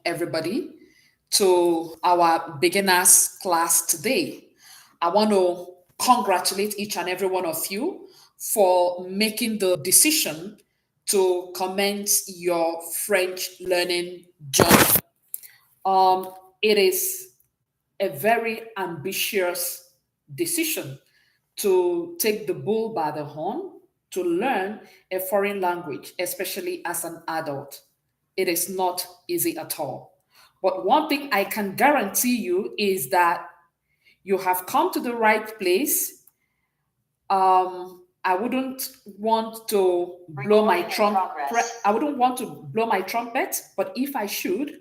everybody, to our beginners class today. I want to congratulate each and every one of you for making the decision to commence your French learning journey. Um, it is a very ambitious decision to take the bull by the horn to learn a foreign language, especially as an adult. It is not easy at all. But one thing I can guarantee you is that you have come to the right place. I wouldn't want to blow my Recording in trump. progress. I wouldn't want to blow my trumpet, but if I should,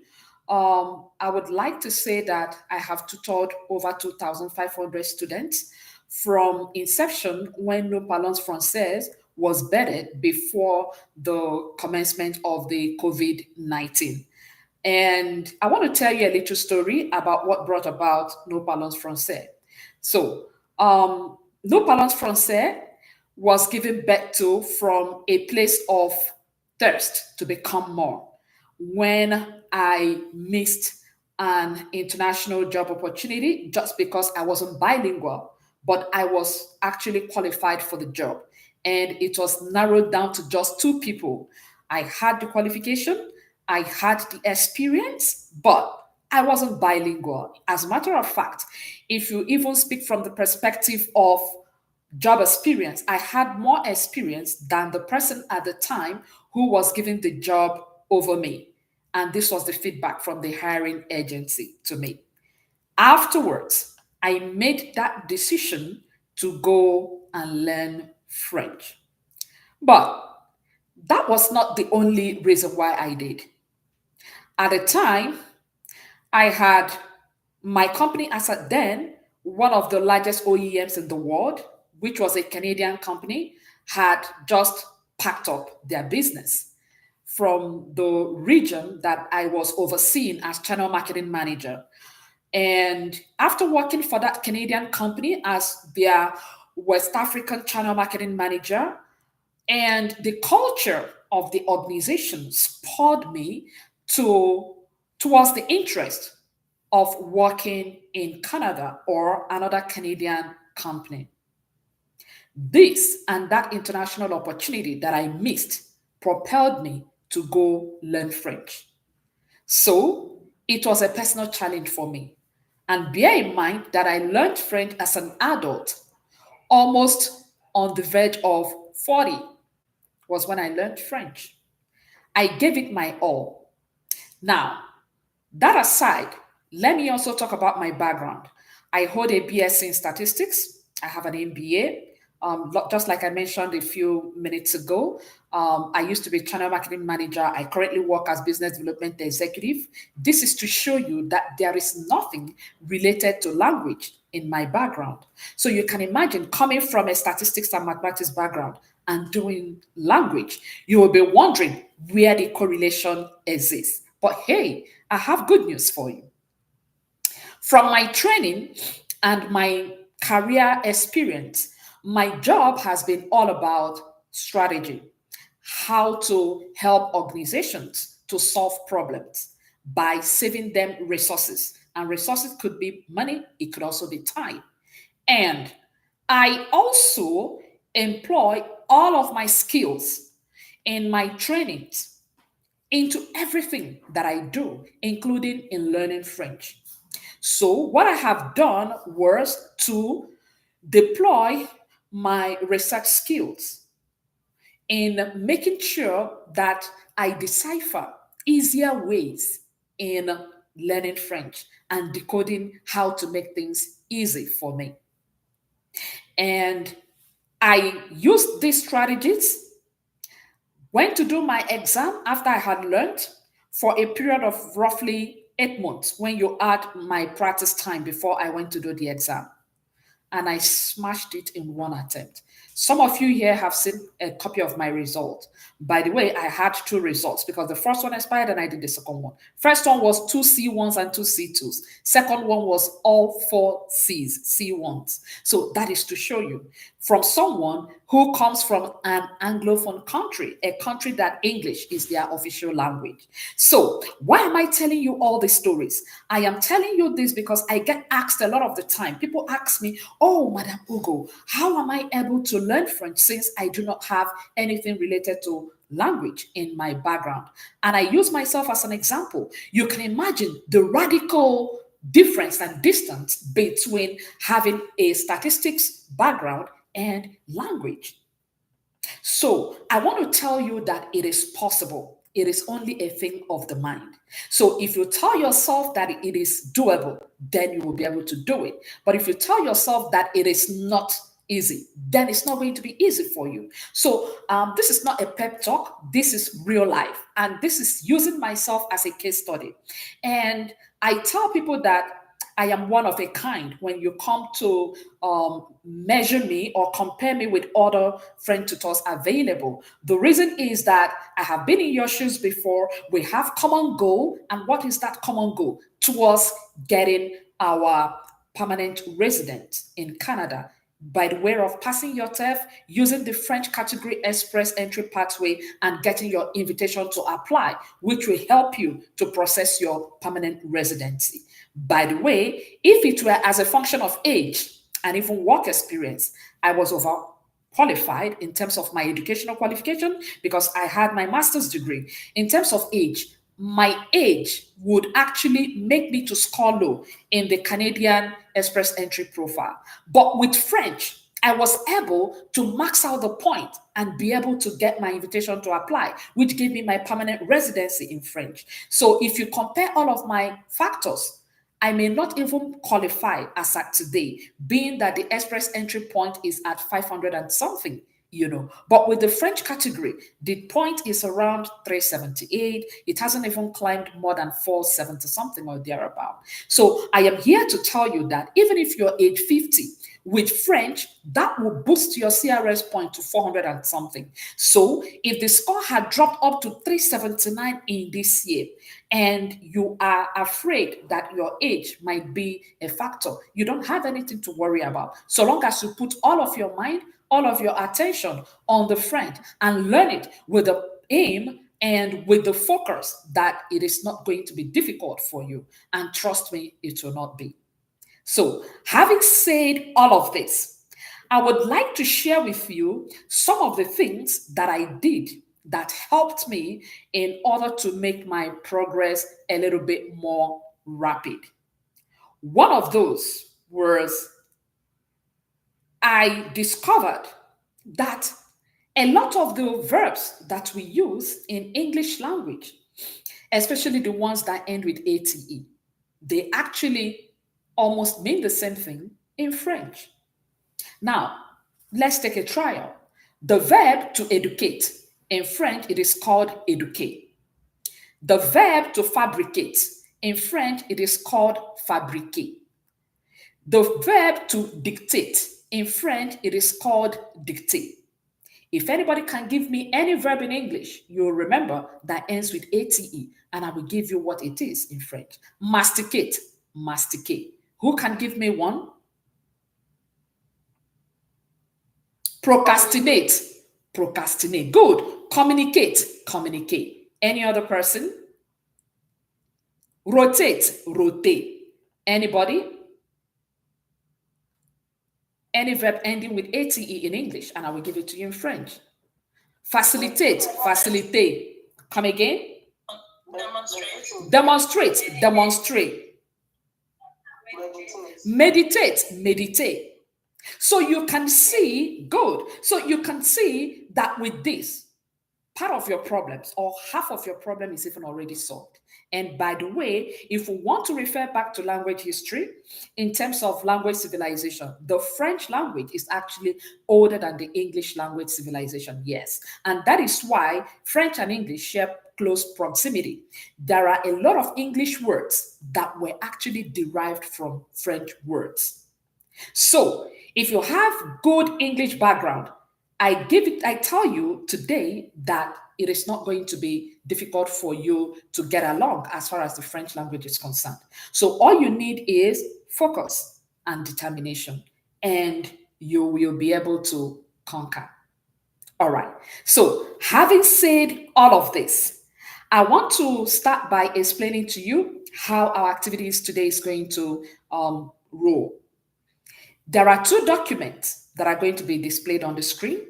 I would like to say that I have tutored over 2,500 students from inception when No Parlons Français was bedded before the commencement of the COVID-19. And I want to tell you a little story about what brought about No Parlons Français. So, No Parlons Français was given birth to from a place of thirst to become more. When I missed an international job opportunity just because I wasn't bilingual, but I was actually qualified for the job. And it was narrowed down to just two people. I had the qualification, I had the experience, but I wasn't bilingual. As a matter of fact, if you even speak from the perspective of job experience, I had more experience than the person at the time who was giving the job over me. And this was the feedback from the hiring agency to me. Afterwards, I made that decision to go and learn French. But that was not the only reason why I did. At the time, I had my company as at then, one of the largest OEMs in the world, which was a Canadian company, had just packed up their business from the region that I was overseeing as channel marketing manager. And after working for that Canadian company as their West African channel marketing manager, and the culture of the organization spurred me to towards the interest of working in Canada or another Canadian company. This and that international opportunity that I missed propelled me to go learn French. So it was a personal challenge for me. And bear in mind that I learned French as an adult, almost on the verge of 40 was when I learned French. I gave it my all. Now, that aside, let me also talk about my background. I hold a BSc in statistics. I have an MBA. Just like I mentioned a few minutes ago, I used to be channel marketing manager. I currently work as business development executive. This is to show you that there is nothing related to language in my background. So you can imagine coming from a statistics and mathematics background and doing language, you will be wondering where the correlation exists. But hey, I have good news for you. From my training and my career experience, my job has been all about strategy, how to help organizations to solve problems by saving them resources. And resources could be money, it could also be time. And I also employ all of my skills in my trainings into everything that I do, including in learning French. So, what I have done was to deploy my research skills in making sure that I decipher easier ways in learning French and decoding how to make things easy for me. And I used these strategies, went to do my exam after I had learned for a period of roughly 8 months when you add my practice time before I went to do the exam. and I smashed it in one attempt. Some of you here have seen a copy of my result. By the way, I had two results because the first one expired and I did the second one. First one was two C1s and two C2s. Second one was all four C's, C1s. So that is to show you from someone who comes from an Anglophone country, a country that English is their official language. So why am I telling you all these stories? I am telling you this because I get asked a lot of the time. People ask me, oh, Madam Ugo, how am I able to learn French since I do not have anything related to language in my background? And I use myself as an example. You can imagine the radical difference and distance between having a statistics background and language. So I want to tell you that it is possible. It is only a thing of the mind. So if you tell yourself that it is doable, then you will be able to do it. But if you tell yourself that it is not easy, then it's not going to be easy for you. So this is not a pep talk. This is real life. And this is using myself as a case study. And I tell people that I am one of a kind when you come to measure me or compare me with other French tutors available. The reason is that I have been in your shoes before. We have common goal. And what is that common goal? Towards getting our permanent resident in Canada by the way of passing your TEF, using the French category express entry pathway, and getting your invitation to apply, which will help you to process your permanent residency. By the way, if it were as a function of age and even work experience, I was overqualified in terms of my educational qualification because I had my master's degree. In terms of age, my age would actually make me to score low in the Canadian Express entry profile. But with French, I was able to max out the point and be able to get my invitation to apply, which gave me my permanent residency in French. So if you compare all of my factors, I may not even qualify as at today, being that the express entry point is at 500 and something, you know. But with the French category, the point is around 378. It hasn't even climbed more than 470 something or thereabout. So I am here to tell you that even if you're age 50, with French, that will boost your CRS point to 400 and something. So if the score had dropped up to 379 in this year, and you are afraid that your age might be a factor, you don't have anything to worry about. So long as you put all of your mind, all of your attention on the French and learn it with the aim and with the focus that it is not going to be difficult for you. And trust me, it will not be. So, having said all of this, I would like to share with you some of the things that I did that helped me in order to make my progress a little bit more rapid. One of those was I discovered that a lot of the verbs that we use in English language, especially the ones that end with ATE, they actually almost mean the same thing in French. Now, let's take a trial. The verb to educate, in French, it is called eduquer. The verb to fabricate, in French, it is called fabriquer. The verb to dictate, in French, it is called dicter. If anybody can give me any verb in English, you'll remember that ends with ATE, and I will give you what it is in French. Masticate, masticate. Who can give me one? Procrastinate, procrastinate. Good. Communicate, communicate. Any other person? Rotate, rotate. Anybody? Any verb ending with ATE in English, and I will give it to you in French. Facilitate, facilitate. Come again? Demonstrate, demonstrate, demonstrate. Meditate, meditate. So you can see, good. So you can see that with this, part of your problems or half of your problem is even already solved. And by the way, if we want to refer back to language history, in terms of language civilization, the French language is actually older than the English language civilization, yes. And that is why French and English share close proximity. There are a lot of English words that were actually derived from French words. So if you have good English background, I tell you today that it is not going to be difficult for you to get along as far as the French language is concerned. So all you need is focus and determination, and you will be able to conquer. All right. So having said all of this, I want to start by explaining to you how our activities today is going to roll. There are two documents that are going to be displayed on the screen.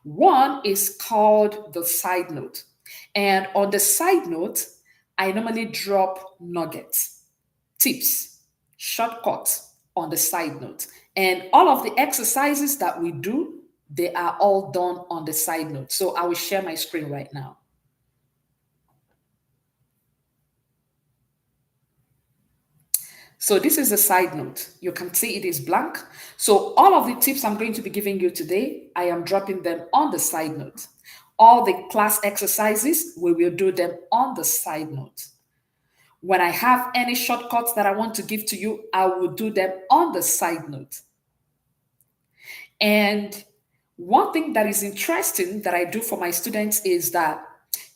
One is called the side note. And on the side note, I normally drop nuggets, tips, shortcuts on the side note. And all of the exercises that we do, they are all done on the side note. So I will share my screen right now. So this is a side note. You can see it is blank. So all of the tips I'm going to be giving you today, I am dropping them on the side note. All the class exercises, we will do them on the side note. When I have any shortcuts that I want to give to you, I will do them on the side note. And one thing that is interesting that I do for my students is that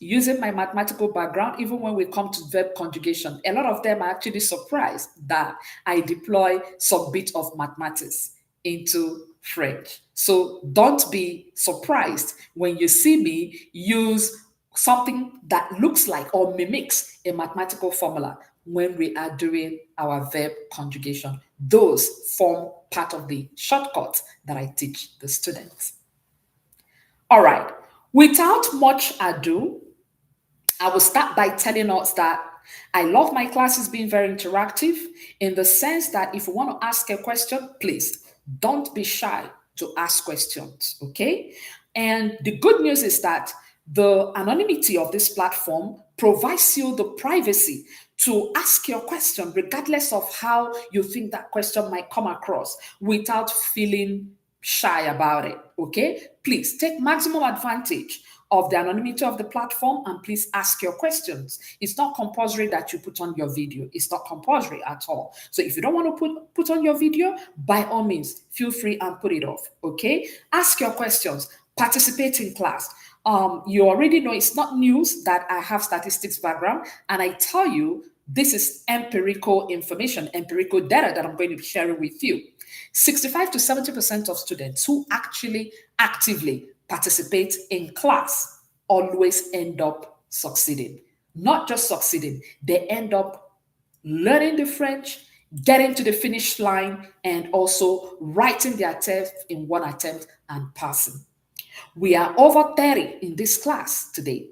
using my mathematical background, even when we come to verb conjugation, a lot of them are actually surprised that I deploy some bit of mathematics into French. So don't be surprised when you see me use something that looks like or mimics a mathematical formula when we are doing our verb conjugation. Those form part of the shortcut that I teach the students. All right, without much ado, I will start by telling us that I love my classes being very interactive in the sense that if you want to ask a question, please don't be shy to ask questions, okay? And the good news is that the anonymity of this platform provides you the privacy to ask your question, regardless of how you think that question might come across, without feeling shy about it. Okay, please take maximum advantage of the anonymity of the platform and please ask your questions. It's not compulsory that you put on your video. It's not compulsory at all. So if you don't want to put on your video, by all means, feel free and put it off. Okay, ask your questions, participate in class. You already know it's not news that I have statistics background, and I tell you this is empirical information, empirical data that I'm going to be sharing with you. 65 to 70% of students who actually actively participate in class always end up succeeding. Not just succeeding, they end up learning the French, getting to the finish line, and also writing their test in one attempt and passing. We are over 30 in this class today.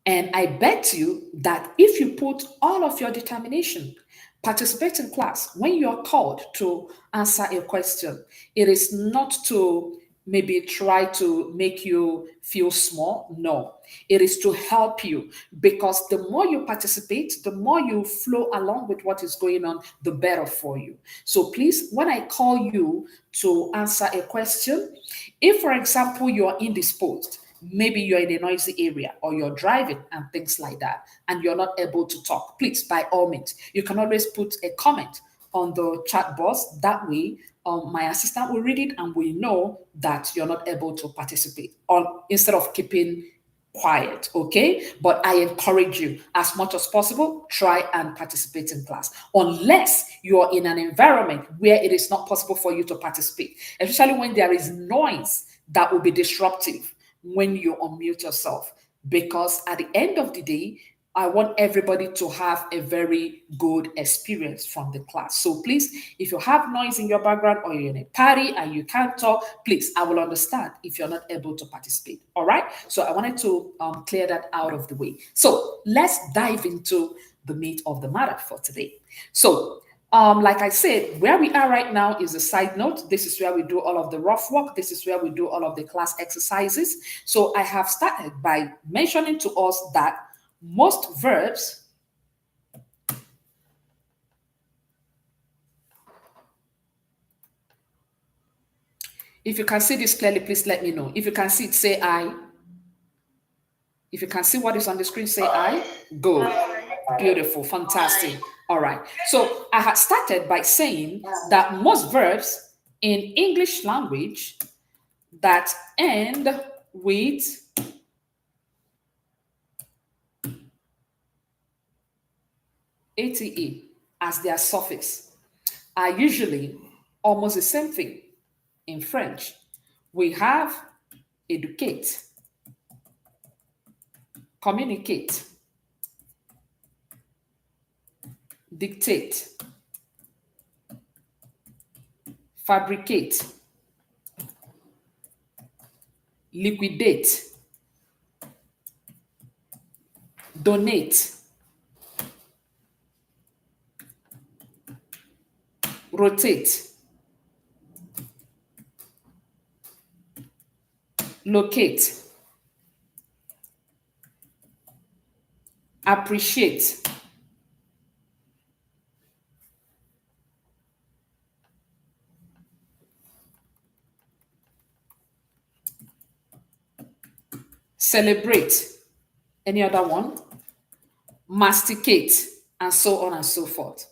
And I bet you that if you put all of your determination, participate in class, when you're called to answer a question, it is not to maybe try to make you feel small. No, it is to help you because the more you participate, the more you flow along with what is going on, the better for you. So please, when I call you to answer a question, if, for example, you're indisposed, maybe you're in a noisy area or you're driving and things like that, and you're not able to talk, please, by all means, you can always put a comment on the chat box. That way, my assistant will read it and we know that you're not able to participate, or instead of keeping quiet, okay? But I encourage you as much as possible, try and participate in class, unless you're in an environment where it is not possible for you to participate, especially when there is noise that will be disruptive when you unmute yourself. Because at the end of the day, I want everybody to have a very good experience from the class. So please, if you have noise in your background or you're in a party and you can't talk, please, I will understand if you're not able to participate. All right. So I wanted to clear that out of the way. So let's dive into the meat of the matter for today. So like I said, where we are right now is a side note. This is where we do all of the rough work. This is where we do all of the class exercises. So I have started by mentioning to us that most verbs if you can see this clearly, please let me know. If you can see it, say I. If you can see what is on the screen, say I. Good. Beautiful. Fantastic. All right. So I had started by saying that most verbs in English language that end with ate as their suffix are usually almost the same thing. In French, we have educate, communicate, dictate, fabricate, liquidate, donate, rotate, locate, appreciate, celebrate, any other one, masticate, and so on and so forth.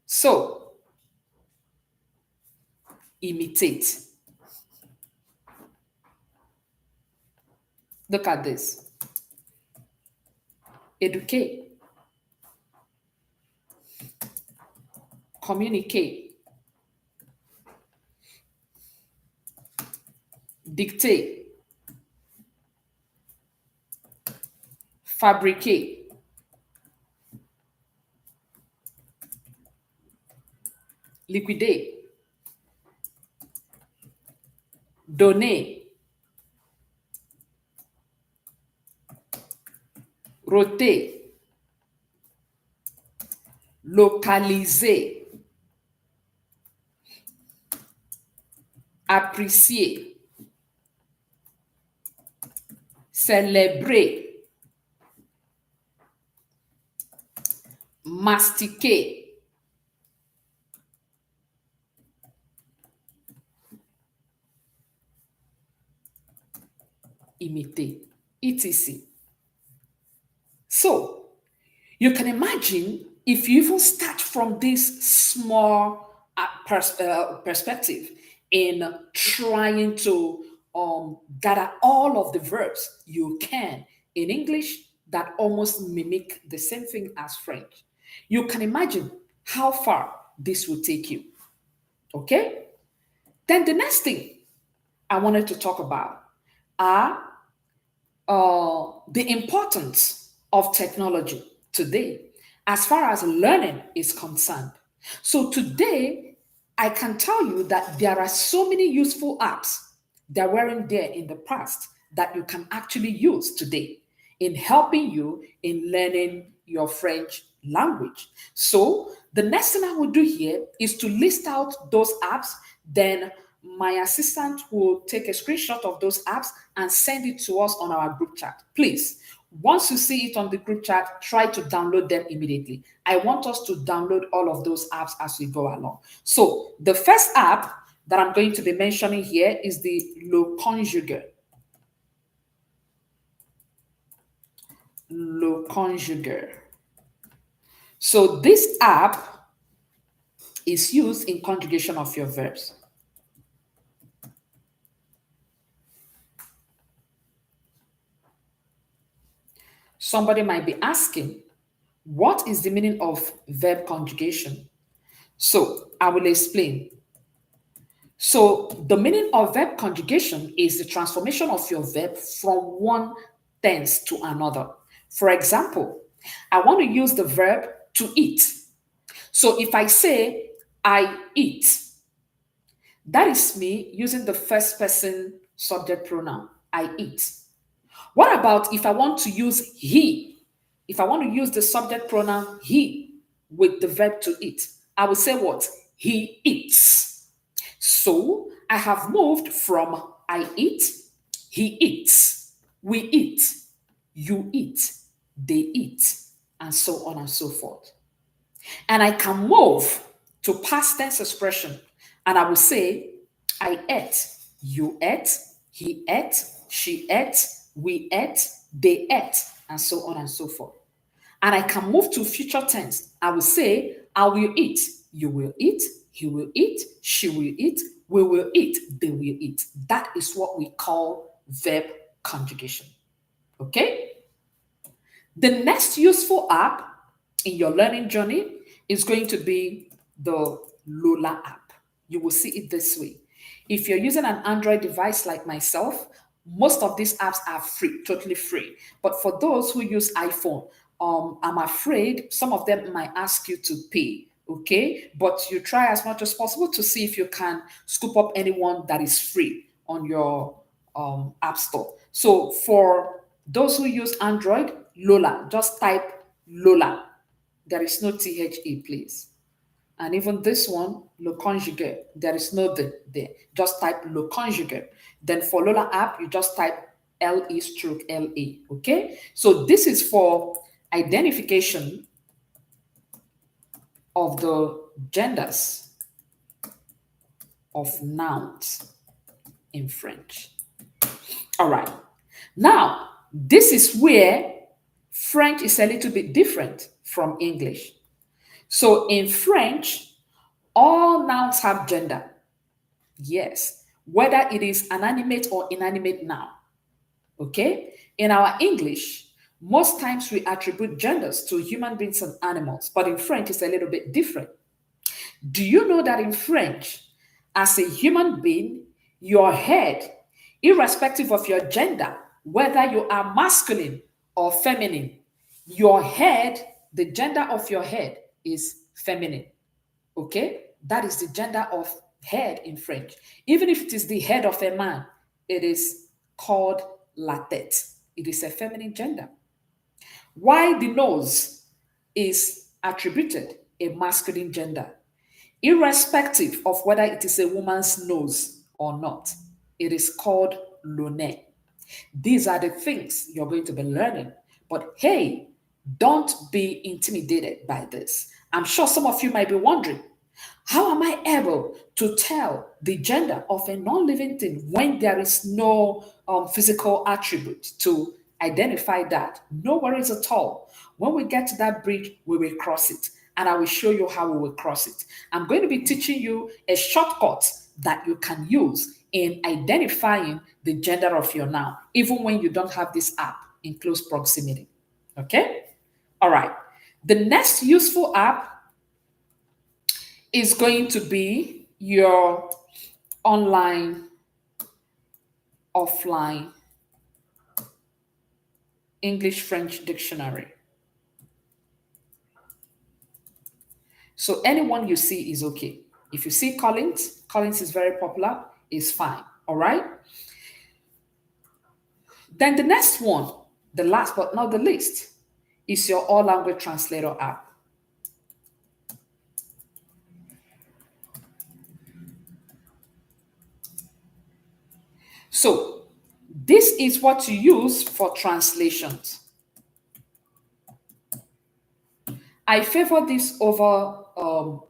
So, imitate. Look at this. Educate, communicate, dictate, fabricate, liquidate, donate, rotate, localiser, apprécier, célébrer, mastiquer, imiter, etc. So, you can imagine if you even start from this small perspective in trying to gather all of the verbs you can in English that almost mimic the same thing as French. You can imagine how far this will take you. Okay? Then the next thing I wanted to talk about are the importance of technology today as far as learning is concerned. So today, I can tell you that there are so many useful apps that weren't there in the past that you can actually use today in helping you in learning your French language. So the next thing I will do here is to list out those apps, then my assistant will take a screenshot of those apps and send it to us on our group chat. Please, once you see it on the group chat, try to download them immediately. I want us to download all of those apps as we go along. So, the first app that I'm going to be mentioning here is the Le Conjugue. Le Conjugue. So, this app is used in conjugation of your verbs. Somebody might be asking, what is the meaning of verb conjugation? So I will explain. So the meaning of verb conjugation is the transformation of your verb from one tense to another. For example, I want to use the verb to eat. So if I say, I eat, that is me using the first person subject pronoun, I eat. What about if I want to use he? If I want to use the subject pronoun he with the verb to eat, I will say what? He eats. So I have moved from I eat, he eats, we eat, you eat, they eat, and so on and so forth. And I can move to past tense expression and I will say, I ate, you ate, he ate, she ate, we ate, they ate, and so on and so forth. And I can move to future tense. I will say, I will eat, you will eat, he will eat, she will eat, we will eat, they will eat. That is what we call verb conjugation. Okay? The next useful app in your learning journey is going to be the Lola app. You will see it this way. If you're using an Android device like myself, most of these apps are free, totally free. But for those who use iPhone, I'm afraid some of them might ask you to pay. Okay, but you try as much as possible to see if you can scoop up anyone that is free on your app store. So for those who use Android, Lola, just type Lola. There is no THE, please. And even this one, Le Conjugate, there is no the there. Just type Le Conjugate. Then for Lola app, you just type LE stroke LA. Okay? So this is for identification of the genders of nouns in French. All right. Now, this is where French is a little bit different from English. So in French, all nouns have gender. Yes, whether it is an animate or inanimate noun. Okay? In our English, most times we attribute genders to human beings and animals, but in French, it's a little bit different. Do you know that in French, as a human being, your head, irrespective of your gender, whether you are masculine or feminine, your head, the gender of your head is feminine. Okay? That is the gender of head in French. Even if it is the head of a man, it is called la tête. It is a feminine gender. Why the nose is attributed a masculine gender, irrespective of whether it is a woman's nose or not. It is called le nez. These are the things you're going to be learning. But hey, don't be intimidated by this. I'm sure some of you might be wondering, how am I able to tell the gender of a non living thing when there is no physical attribute to identify that? No worries at all. When we get to that bridge, we will cross it. And I will show you how we will cross it. I'm going to be teaching you a shortcut that you can use in identifying the gender of your noun, even when you don't have this app in close proximity. Okay? All right. The next useful app is going to be your online, offline English French dictionary. So anyone you see is okay. If you see Collins, Collins is very popular, is fine. All right. Then the next one, the last but not the least, is your all language translator app. So this is what you use for translations. I favor this over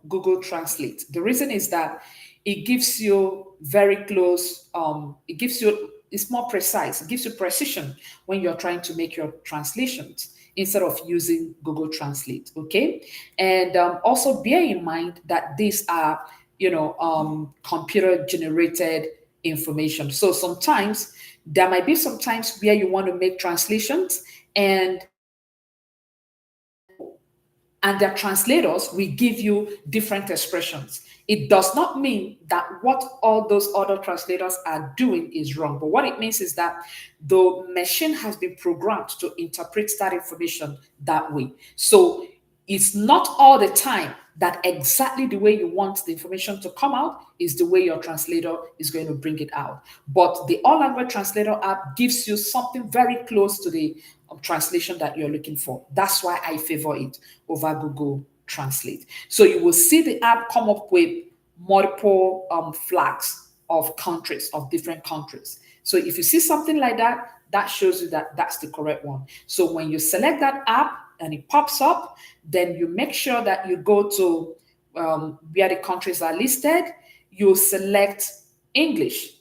Google Translate. The reason is that it gives you very close, it's more precise, it gives you precision when you're trying to make your translations instead of using Google Translate, okay? And also bear in mind that these are, computer generated information. So sometimes there might be some times where you want to make translations and their translators will give you different expressions. It does not mean that what all those other translators are doing is wrong, but what it means is that the machine has been programmed to interpret that information that way. So it's not all the time that exactly the way you want the information to come out is the way your translator is going to bring it out. But the All Language Translator app gives you something very close to the translation that you're looking for. That's why I favor it over Google Translate. So you will see the app come up with multiple flags of countries, of different countries. So if you see something like that, that shows you that that's the correct one. So when you select that app and it pops up, then you make sure that you go to where the countries are listed. You select English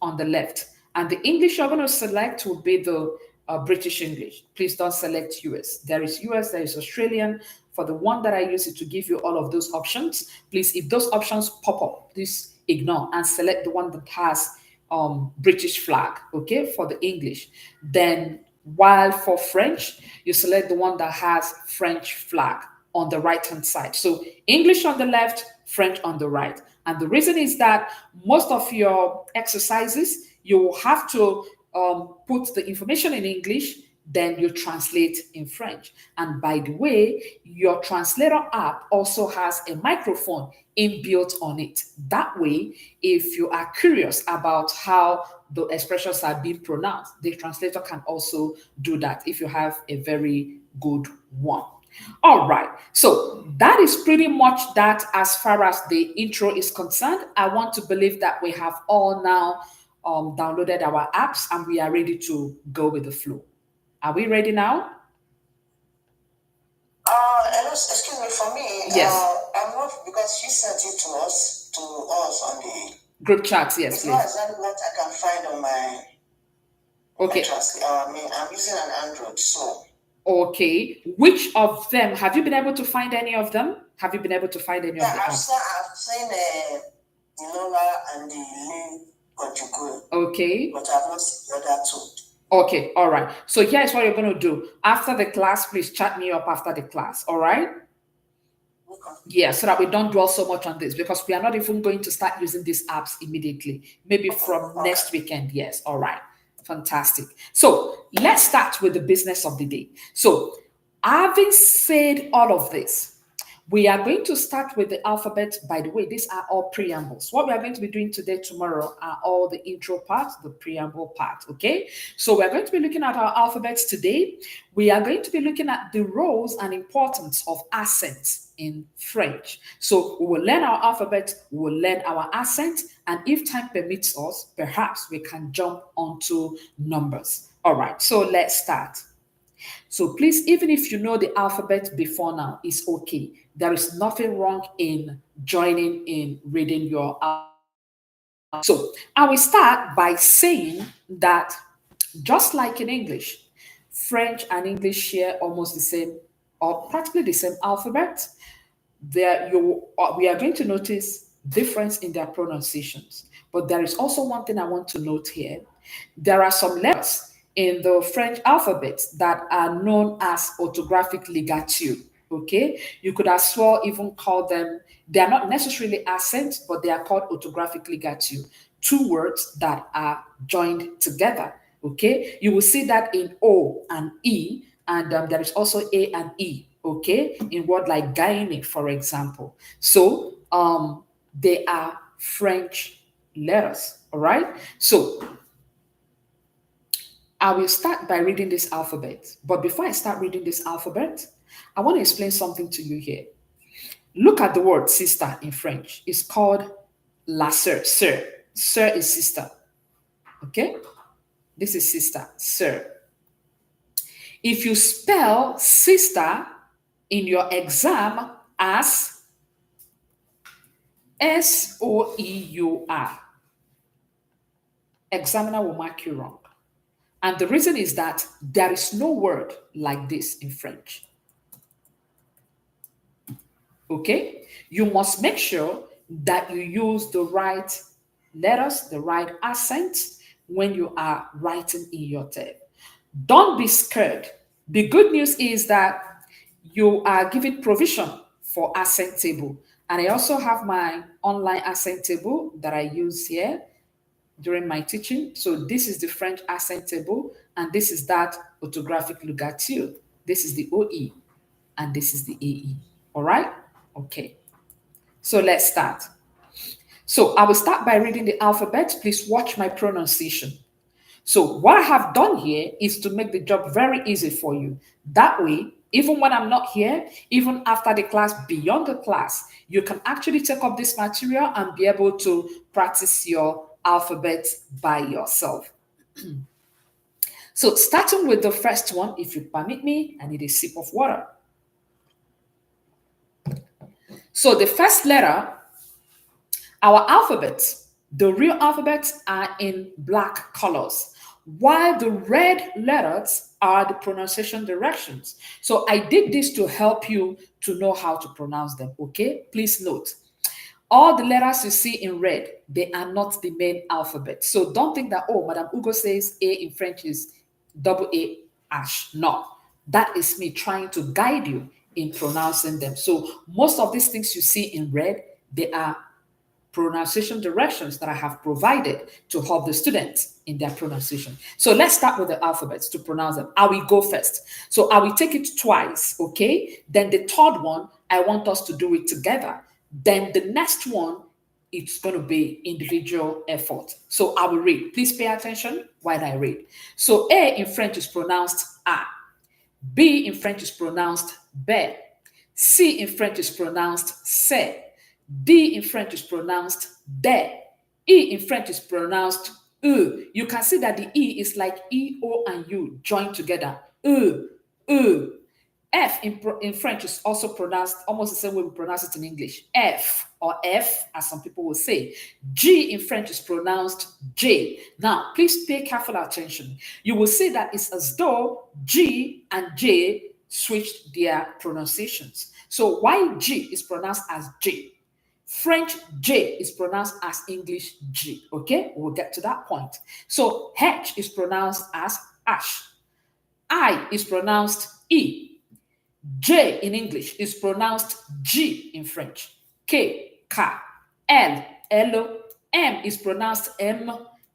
on the left. And the English you're going to select will be the British English. Please don't select US. There is US, there is Australian. For the one that I use it to give you all of those options, please, if those options pop up, please ignore and select the one that has British flag, okay, for the English. Then, while for French, you select the one that has French flag on the right hand side. So, English on the left, French on the right. And the reason is that most of your exercises, you will have to put the information in English, then you translate in French. And by the way, your translator app also has a microphone inbuilt on it. That way, if you are curious about how the expressions are being pronounced, the translator can also do that if you have a very good one. All right, so that is pretty much that as far as the intro is concerned. I want to believe that we have all now downloaded our apps and we are ready to go with the flow. Are we ready now? Excuse me, for me, Yes. I'm not, because she sent it to us on the Group chats, yes, it's please. not exactly what I can find on my Okay. I'm using an Android, so Okay. Which of them have you been able to find any of them? Have you been able to find any of the apps? I've seen Inola and the link Conjugal, Okay. but I've not seen the other two. Okay, all right. So here's what you're going to do. After the class, please chat me up after the class, all right? Okay. Yeah, so that we don't dwell so much on this because we are not even going to start using these apps immediately. Maybe from next weekend. Yes, all right. Fantastic. So let's start with the business of the day. So, having said all of this, we are going to start with the alphabet. By the way, these are all preambles. What we are going to be doing today, tomorrow, are all the intro part, the preamble part. Okay. So we're going to be looking at our alphabets today. We are going to be looking at the roles and importance of accents in French. So we will learn our alphabet, we will learn our accent, and if time permits us, perhaps we can jump onto numbers. All right. So let's start. So please, even if you know the alphabet before now, it's okay. There is nothing wrong in joining in reading your alphabet. So I will start by saying that just like in English, French and English share almost the same or practically the same alphabet. We are going to notice difference in their pronunciations. But there is also one thing I want to note here. There are some letters in the French alphabet that are known as orthographic ligature. Okay, you could as well even call them, they are not necessarily accents, but they are called orthographic ligature. Two words that are joined together. Okay, you will see that in O and E, and there is also A and E. Okay, in word like Guinea, for example. So they are French letters. All right. So I will start by reading this alphabet. But before I start reading this alphabet, I want to explain something to you here. Look at the word sister in French. It's called la sœur. Sœur. Sœur is sister. Okay? This is sister, sœur. If you spell sister in your exam as SOEUR, examiner will mark you wrong. And the reason is that there is no word like this in French. Okay? You must make sure that you use the right letters, the right accent when you are writing in your test. Don't be scared. The good news is that you are given provision for accent table. And I also have my online accent table that I use here during my teaching. So this is the French accent table, and this is that orthographic ligature. This is the OE, and this is the AE. All right? Okay. So let's start. So I will start by reading the alphabet. Please watch my pronunciation. So what I have done here is to make the job very easy for you. That way, even when I'm not here, even after the class, beyond the class, you can actually take up this material and be able to practice your alphabet by yourself. So starting with the first one, if you permit me, I need a sip of water. So the first letter, our alphabet, the real alphabets are in black colors. while the red letters are the pronunciation directions. So I did this to help you to know how to pronounce them, okay? Please note, all the letters you see in red, they are not the main alphabet. So don't think that, oh, Madame Ugo says A in French is double A ash. No, that is me trying to guide you in pronouncing them. So most of these things you see in red, they are pronunciation directions that I have provided to help the students in their pronunciation. So let's start with the alphabets to pronounce them. I will go first. So I will take it twice, okay? Then the third one, I want us to do it together. Then the next one, it's going to be individual effort. So I will read. Please pay attention while I read. So A in French is pronounced A. B in French is pronounced be. C in French is pronounced se. D in French is pronounced de. E in French is pronounced e. You can see that the E is like E, O, and U joined together. E, e. F in French is also pronounced almost the same way we pronounce it in English. F or F, as some people will say. G in French is pronounced J. Now, please pay careful attention. You will see that it's as though G and J switched their pronunciations. So while G is pronounced as J, French J is pronounced as English G. Okay, we'll get to that point. So H is pronounced as ash. I is pronounced E. J in English is pronounced G in French. K, K. L, L. M is pronounced M.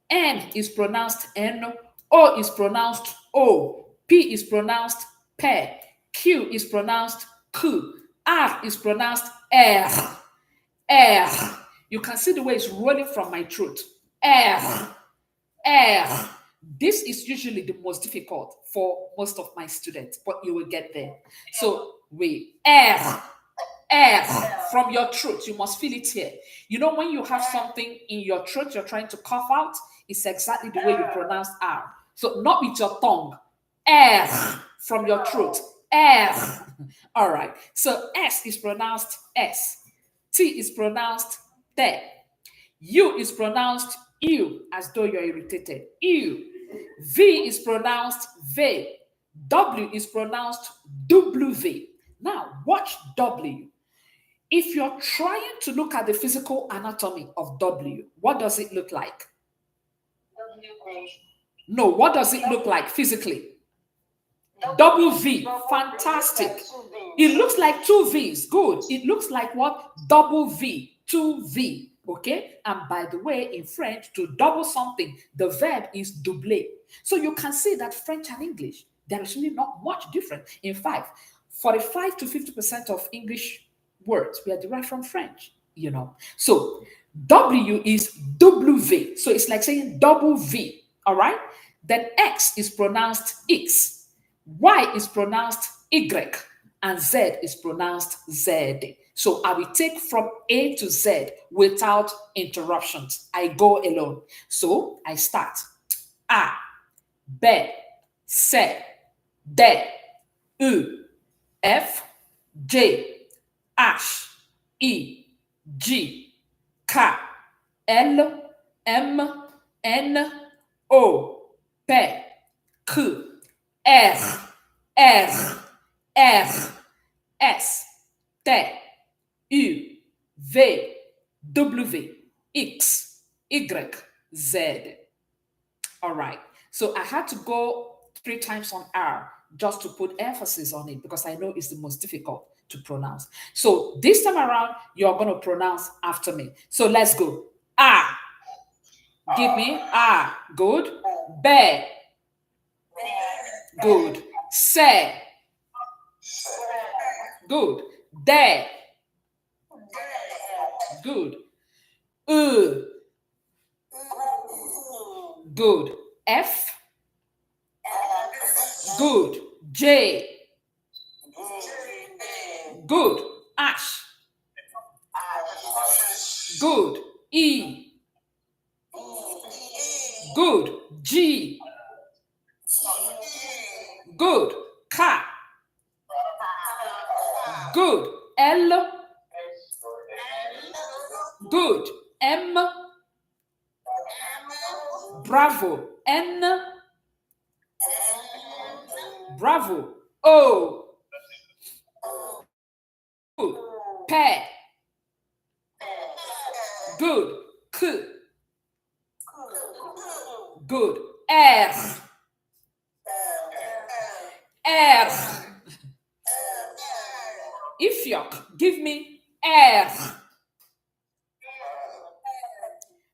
N is pronounced N. O is pronounced O. P is pronounced P. Q is pronounced Q. R is pronounced R. R. You can see the way it's rolling from my throat. R. R. This is usually the most difficult for most of my students, but you will get there. So wait, R. R from your throat. You must feel it here. You know, when you have something in your throat you're trying to cough out, it's exactly the way you pronounce R. So not with your tongue. R from your throat. R. All right. So S is pronounced S. T is pronounced T. U is pronounced U, as though you're irritated. U. V is pronounced V. W is pronounced W. Now, watch W. If you're trying to look at the physical anatomy of W, what does it look like? No, what does it look like physically? WV. Fantastic. It looks like two V's. Good. It looks like what? Double V. 2V. Okay, and by the way, in French, to double something, the verb is doubler. So you can see that French and English, there is really not much different. In fact, 45 to 50% of English words were derived from French, you know. So W is W. So it's like saying double V, all right? Then X is pronounced X, Y is pronounced Y, and Z is pronounced Z. So I will take from A to Z without interruptions. I go alone. So I start. A, B, C, D, U, F, J, H, E, G, K, L, M, N, O, P, Q, R, R, R, S, T, U, V, W, X, Y, Z. All right. So I had to go 3 times on R just to put emphasis on it because I know it's the most difficult to pronounce. So this time around, you're going to pronounce after me. So let's go. A. Give me A. Good. B. Good. C. Good. D. Good. Good. F. Good. J. Good. Ash. Good. E. Good. G. Good. K. Good. L. Good. M. Bravo. N. Bravo. O. Good. Pe. Good. K. Good. R. R. Ifiok, give me R.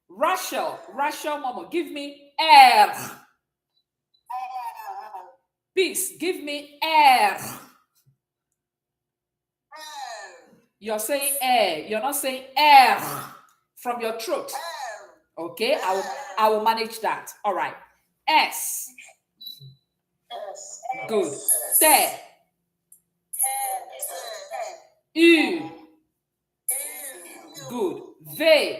Rachel, Mama, give me R. Peace, give me R. You're saying air. You're not saying air from your throat. Okay, I will manage that. All right. S. Good. Te. U. Good. V.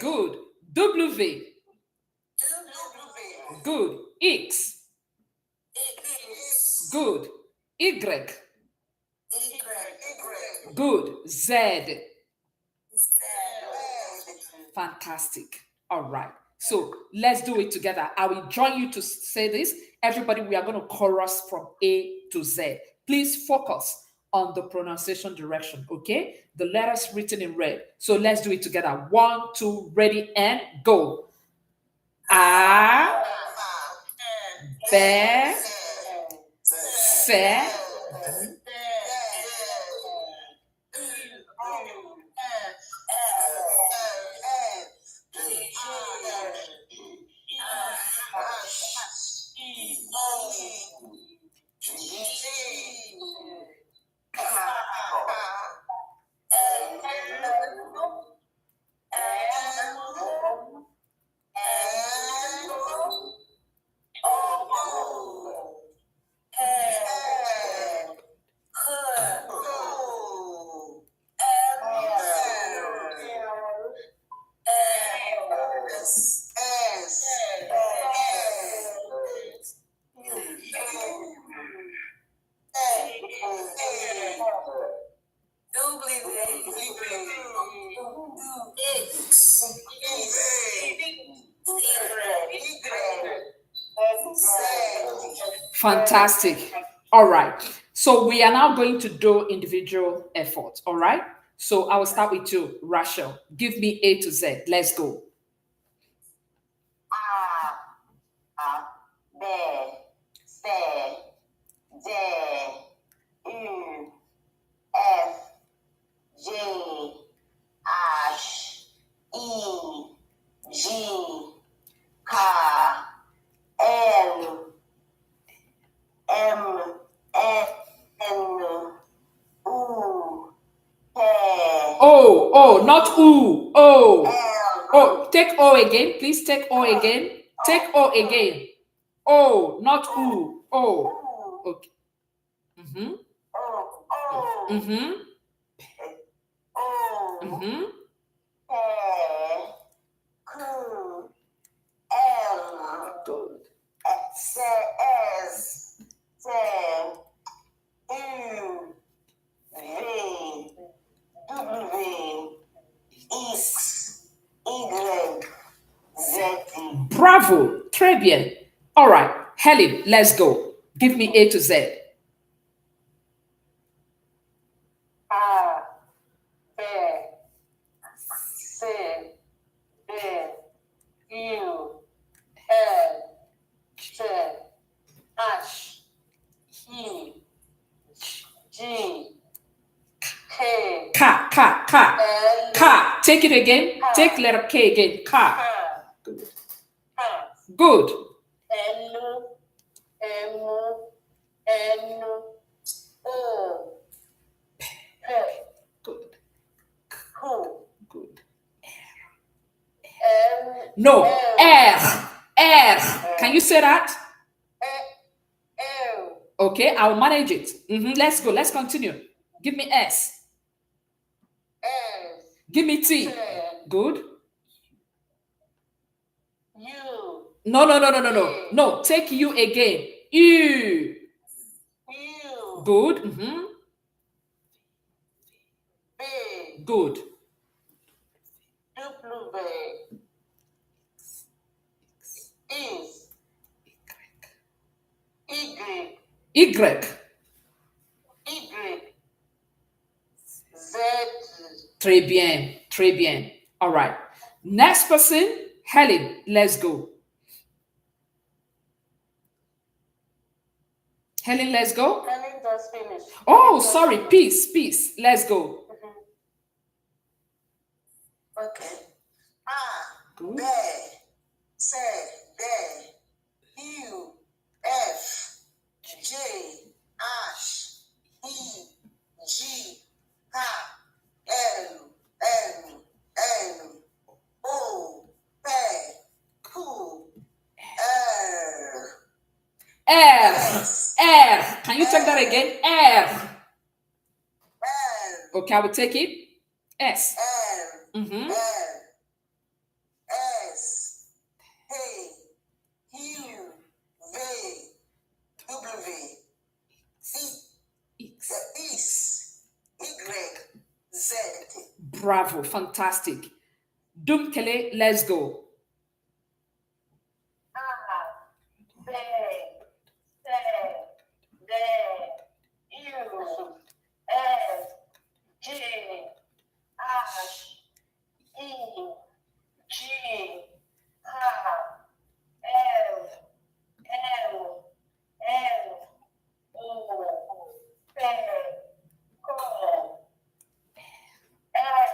Good. W. Good. X. Good. Y. Good. Z. Fantastic. All right. So let's do it together. I will join you to say this. Everybody, we are going to chorus from A to Z. Please focus on the pronunciation direction, okay? The letters written in red. So let's do it together. 1, 2, ready, and go. A, B, C, Fantastic. All right. So we are now going to do individual effort. All right. So I will start with you, Rachel. Give me A to Z. Let's go. B, C, D, U, F, G, H, E, G, K, L, M, N, U, P. Oh, not U. Oh, take O again. Please take O again. Take O again. O, not U. O. Okay. Mm-hmm. Mm-hmm. Mm-hmm. Good. Bravo. Très bien. All right. Helen, let's go. Give me A to Z. A, B, C, D, U, L, C, H, E, G, K. K. Take it again. Take letter K again. K. Good. L, M, N, O, P. Good. Q. Good. M, No. L. R. Can you say that? L. Okay, I'll manage it. Let's go. Let's continue. Give me S. S. Give me T. T. Good. U. No. Take U again. U. U. Good. B. Good. W. Is. Y. Z. Très bien. Très bien. All right. Next person, Helen. Let's go. Helen, let's go. Helen just finished. Oh, sorry. Peace. Let's go. Okay. A, Good. B, C, D, U, F, J, H, E, G, H, L, M, N, O, P, Q, R, R. S, R. Can you take that again? R. L, Okay, I will take it. S. L, Mm-hmm. L, S, T, U, V, W, X. X, Y, Z. Bravo. Fantastic. Dumkele, let's go. A, B, C, D, U, F, G, H, E, G, H, L, M, N, O, P, Q, R,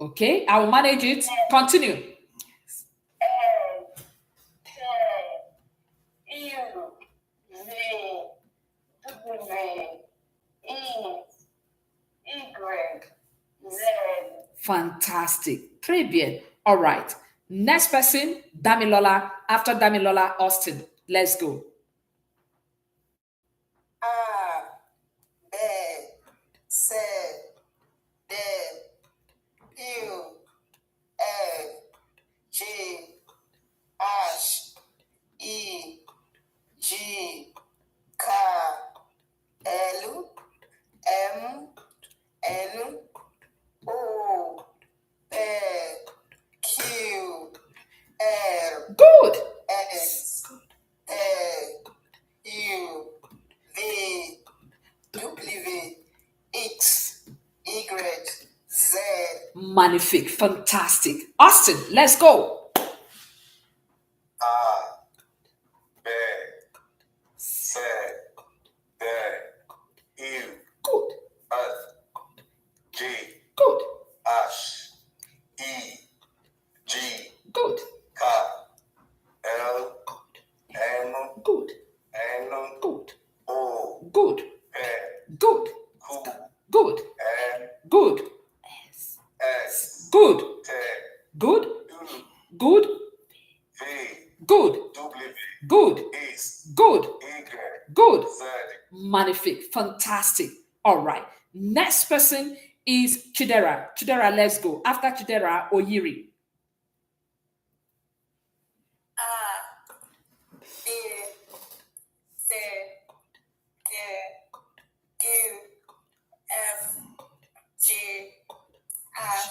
Okay, I will manage it. Continue. N, T, U, V, W, X, Y, Z. Fantastic. Très bien. All right. Next person, Damilola. After Damilola, Austin. Let's go. A, B, C, D, U, F, G, H, E, G, K, L, M, N, O, P, Q, R, Good. S, T, U, V, W, X, Y, Z. Magnifique. Fantastic. Austin, let's go. A, B, C, D, U, Good. F, G, Good. H, E, G, Good. K, L, M, Good. N, Good. O, Good. P, Good. Q, Good. N, Good. S, Good. T, Good. U, Good. V, Good. W, Good. X, Good. Y, Good. Z. Magnifique. Fantastic. All right. Next person is Chidera. Chidera, let's go. After Chidera, Oyiri. A, B, C, D, U, F, G, H,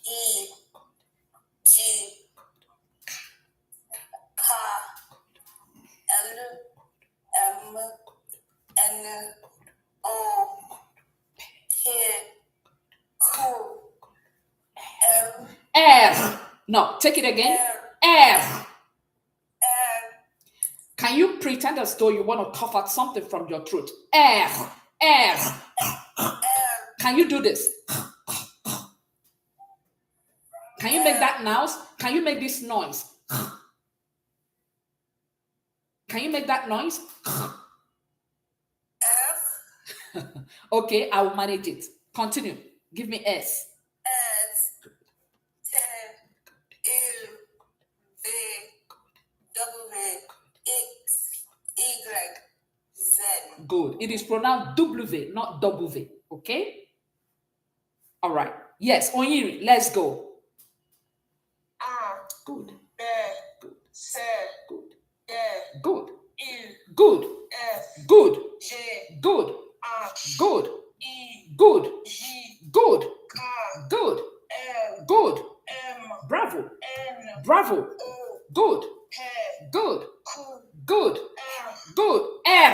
E, G, K, L, M, N, O, P, Q, R, R. No, take it again. R, R. R, Can you pretend as though you want to cough out something from your throat? R. R. R, Can you do this? Can you make that noise? Can you make this noise? Can you make that noise? F, Okay, I will manage it. Continue. Give me S. S, T, U, V, W, X, Y, Z. Good. It is pronounced W, not W. Okay? All right. Yes, Onyiri, let's go. A, Good. B, C, Good. D, Good. U, Good. F, Good. J, Good. H, Good. E, Good. G, Good. K, Good. L, Good. M, Bravo. N, Bravo. O, Good. P, Good. Q, Good. R, Good. R.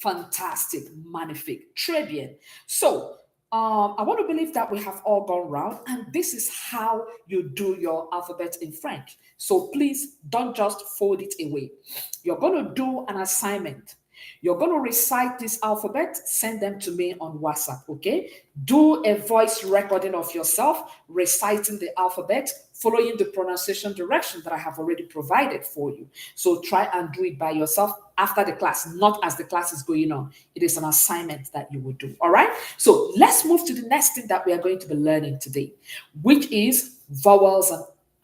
Fantastic, magnifique, très bien. So, I want to believe that we have all gone round, and this is how you do your alphabet in French. So please don't just fold it away. You're going to do an assignment. You're going to recite this alphabet, send them to me on WhatsApp, okay? Do a voice recording of yourself reciting the alphabet, following the pronunciation direction that I have already provided for you. So try and do it by yourself after the class, not as the class is going on. It is an assignment that you will do, all right? So let's move to the next thing that we are going to be learning today, which is vowels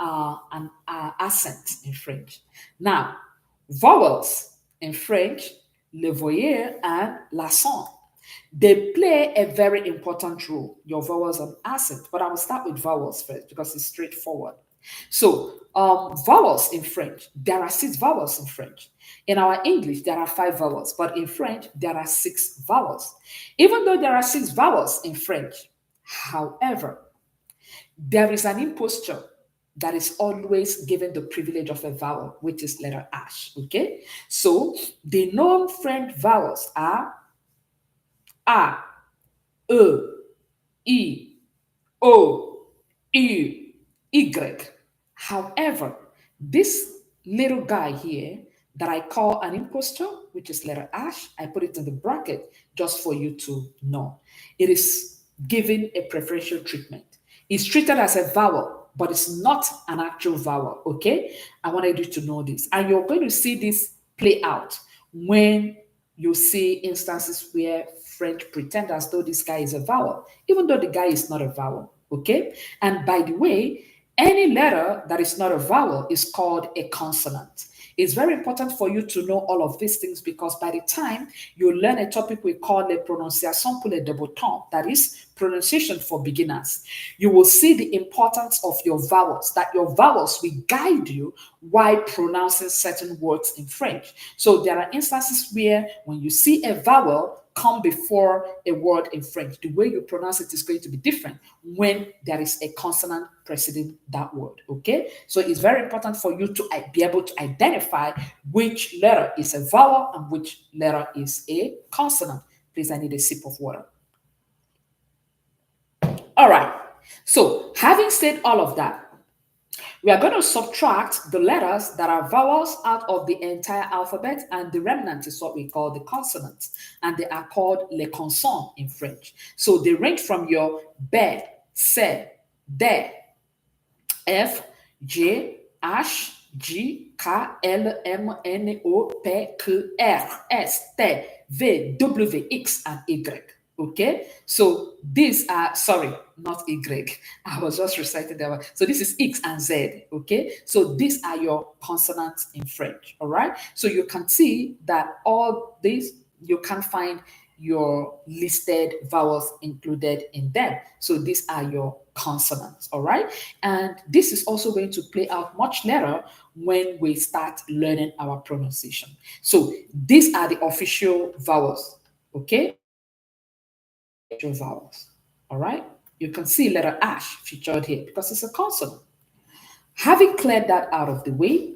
and accent in French. Now, vowels in French, le voyelle and l'accent. They play a very important role, your vowels and accent. But I will start with vowels first because it's straightforward. So, vowels in French, there are 6 vowels in French. In our English, there are 5 vowels, but in French, there are 6 vowels. Even though there are 6 vowels in French, however, there is an imposture that is always given the privilege of a vowel, which is letter H. Okay? So the known French vowels are A, E, I, O, U, Y. However, this little guy here that I call an imposture, which is letter H, I put it in the bracket just for you to know. It is given a preferential treatment. It's treated as a vowel, but it's not an actual vowel, okay? I wanted you to know this. And you're going to see this play out when you see instances where French pretend as though this guy is a vowel, even though the guy is not a vowel, okay? And by the way, any letter that is not a vowel is called a consonant. It's very important for you to know all of these things because by the time you learn a topic we call the prononciation pour les débutants, that is pronunciation for beginners, you will see the importance of your vowels, that your vowels will guide you while pronouncing certain words in French. So there are instances where when you see a vowel come before a word in French, the way you pronounce it is going to be different when there is a consonant preceding that word, okay? So it's very important for you to be able to identify which letter is a vowel and which letter is a consonant. Please, I need a sip of water. All right, so having said all of that, we are going to subtract the letters that are vowels out of the entire alphabet, and the remnant is what we call the consonants, and they are called les consonnes in French. So they range from your B, C, D, F, G, H, G, K, L, M, N, O, P, Q, R, S, T, V, W, X, and Y. Okay, so these are, sorry, not Y. I was just reciting that one. So this is X and Z. Okay, so these are your consonants in French. All right, so you can see that all these, you can find your listed vowels included in them. So these are your consonants. All right, and this is also going to play out much later when we start learning our pronunciation. So these are the official vowels. Okay, vowels. All right, you can see letter H featured here because it's a consonant. Having cleared that out of the way,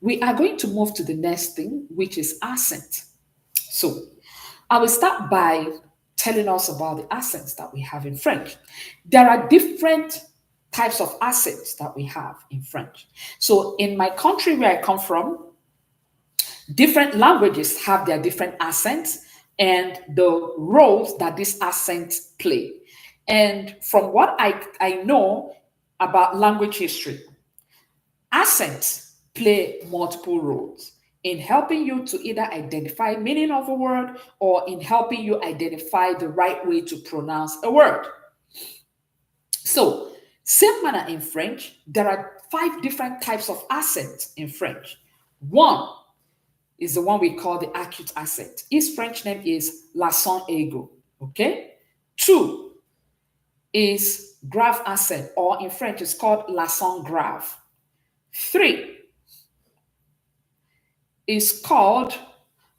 we are going to move to the next thing, which is accent. So I will start by telling us about the accents that we have in French. There are different types of accents that we have in French. So in my country where I come from, different languages have their different accents and the roles that these accents play. And from what I know about language history, accents play multiple roles in helping you to either identify meaning of a word or in helping you identify the right way to pronounce a word. So, same manner in French, there are 5 different types of accents in French. One is the one we call the acute accent. Its French name is l'accent aigu, okay? 2 is grave accent, or in French, it's called l'accent grave. 3 is called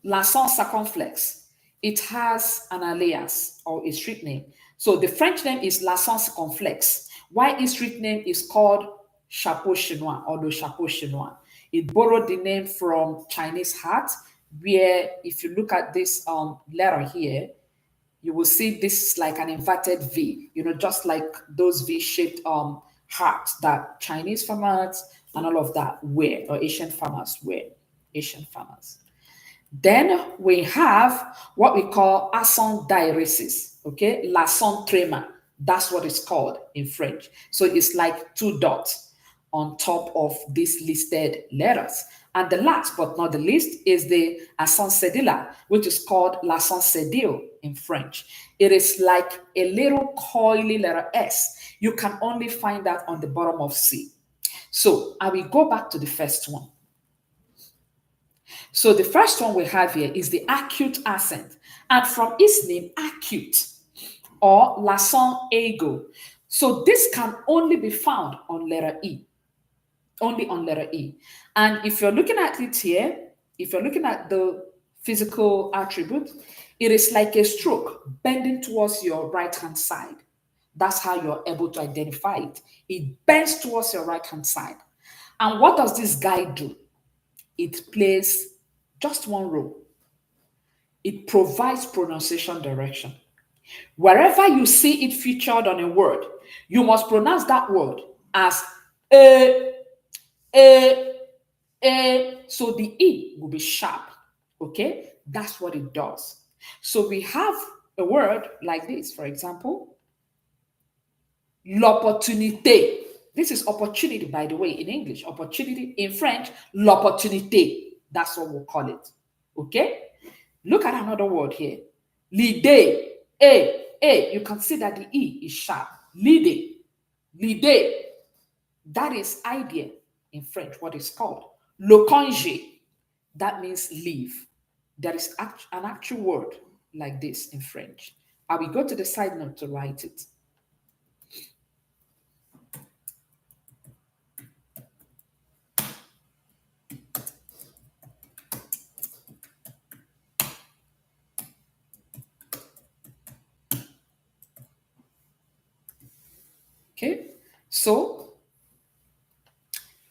l'accent circonflexe. It has an alias or a street name. So the French name is l'accent circonflexe. Why its street name is called chapeau chinois or le chapeau chinois. It borrowed the name from Chinese hat, where if you look at this letter here, you will see this is like an inverted V, just like those V-shaped hearts that Chinese farmers and all of that wear, or Asian farmers wear. Asian farmers. Then we have what we call accent diéresis, okay? L'accent tréma. That's what it's called in French. So it's like two dots on top of these listed letters. And the last but not the least is the accent cédilla, which is called l'accent cédille in French. It is like a little coily letter S. You can only find that on the bottom of C. So I will go back to the first one. So the first one we have here is the acute accent. And from its name, acute or l'accent aigu. So this can only be found on letter E. Only on letter E. And if you're looking at it here, if you're looking at the physical attribute, it is like a stroke bending towards your right hand side. That's how you're able to identify it. It bends towards your right hand side. And what does this guy do? It plays just one role. It provides pronunciation direction. Wherever you see it featured on a word, you must pronounce that word as a. So the E will be sharp. Okay, that's what it does. So we have a word like this, for example, l'opportunité. This is opportunity, by the way, in English. Opportunity in French, l'opportunité. That's what we'll call it. Okay? Look at another word here. L'idée. You can see that the E is sharp. L'idée. L'idée. That is idea in French, what is called. Le congé. That means leave. There is an actual word like this in French. I will go to the side note to write it. Okay, so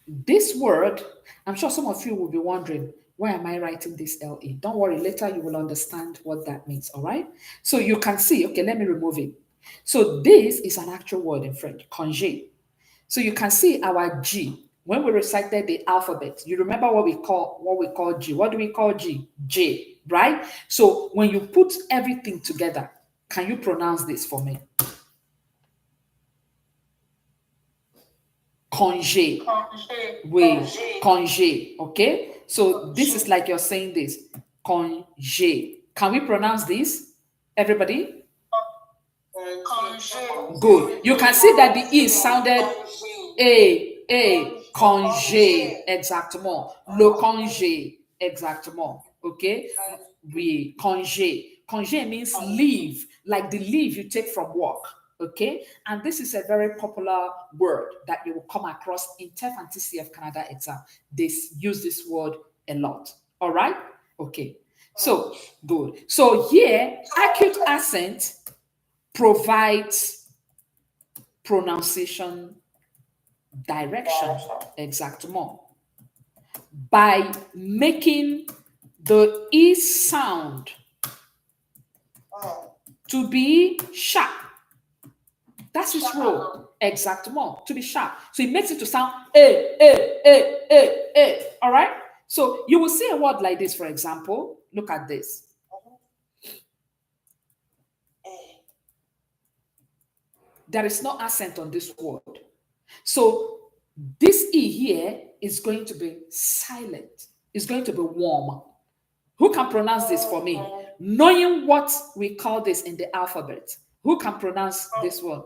this word, I'm sure some of you will be wondering, why am I writing this LE? Don't worry, later you will understand what that means, all right? So you can see, okay, let me remove it. So this is an actual word in French, congé. So you can see our G. When we recited the alphabet, you remember what we call G. What do we call G? J, right? So when you put everything together, can you pronounce this for me? Congé. Oui, congé. Okay? So this is like you're saying this. Congé. Can we pronounce this? Everybody? Good. You can see that the E sounded congé. Exactement. Le congé. Exactement. Okay? Oui, congé. Congé means leave, like the leave you take from work. Okay, and this is a very popular word that you will come across in TEF and TCF Canada exam. They use this word a lot. All right, okay, so good. So here, acute accent provides pronunciation direction, exactement, by making the E sound to be sharp. That's its role. Exactement. To be sharp. So it makes it to sound all right? So you will see a word like this, for example. Look at this. There is no accent on this word. So this E here is going to be silent. It's going to be warm. Who can pronounce this for me? Knowing what we call this in the alphabet. Who can pronounce this word?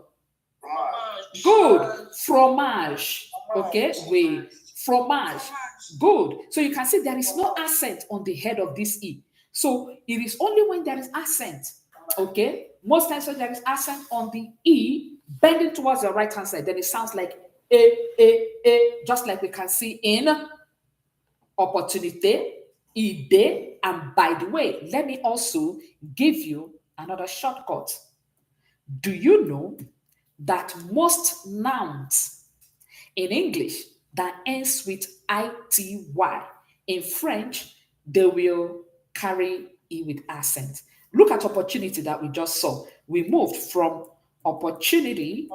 Good. Fromage. Okay, wait. Fromage. Good. So you can see there is no accent on the head of this E. So it is only when there is accent. Okay. Most times when there is accent on the E bending towards your right hand side, then it sounds like just like we can see in opportunité, idée, and by the way, let me also give you another shortcut. Do you know that most nouns in English that ends with ity in French they will carry E with accent. Look at opportunity that we just saw. We moved from opportunity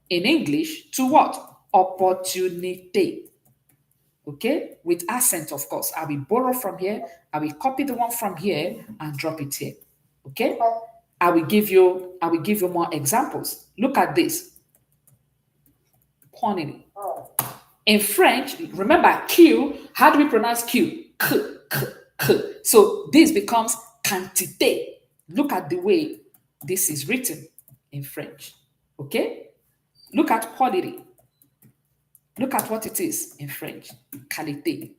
in English to what? Opportunity. Okay, with accent, of course. I will borrow from here, I will copy the one from here and drop it here. Okay, I will give you more examples. Look at this. Quantity. In French, remember Q, how do we pronounce Q? K, k, k. So this becomes quantité. Look at the way this is written in French. Okay? Look at quality. Look at what it is in French. Qualité.